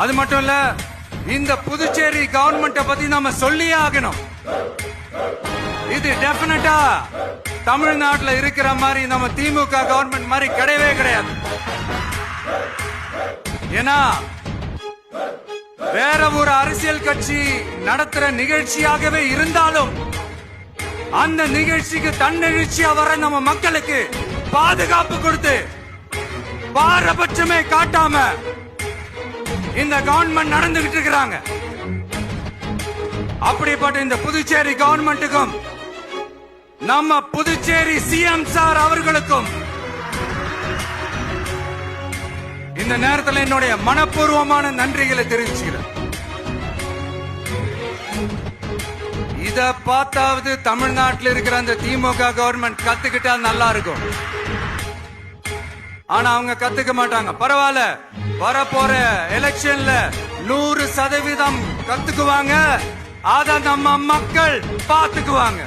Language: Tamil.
அது மட்டும் இல்ல, இந்த புதுச்சேரி கவர்மெண்ட பத்தி நாம சொல்லியே ஆகணும். இது டெபினட்டா தமிழ்நாட்டுல இருக்கிற மாதிரி நம்ம திமுக கவர்மெண்ட் மாதிரி கிடையவே கிடையாது. ஏன்னா வேற ஒரு அரசியல் கட்சி நடத்துற நிகழ்ச்சியாகவே இருந்தாலும் அந்த நிகழ்ச்சிக்கு தன்னெழுச்சியா வர நம்ம மக்களுக்கு பாதுகாப்பு கொடுத்து பாரபட்சமே காட்டாம இந்த கவர்மெண்ட் நடந்துகிட்டு இருக்கிறாங்க. அப்படிப்பட்ட இந்த புதுச்சேரி கவர்மெண்ட்டுக்கும் நம்ம புதுச்சேரி சிஎம் சார் அவர்களுக்கும் இந்த நேரத்தில் என்னுடைய மனப்பூர்வமான நன்றிகளை தெரிவிச்சுக்கிறேன். இத பார்த்தாவது தமிழ்நாட்டில் இருக்கிற அந்த திமுக கவர்மெண்ட் கத்துக்கிட்டா நல்லா இருக்கும். ஆனா அவங்க கத்துக்க மாட்டாங்க. பரவாயில்ல, வரப்போற எலெக்ஷன்ல 100% கத்துக்குவாங்க. அத நம்ம மக்கள் பாத்துக்குவாங்க.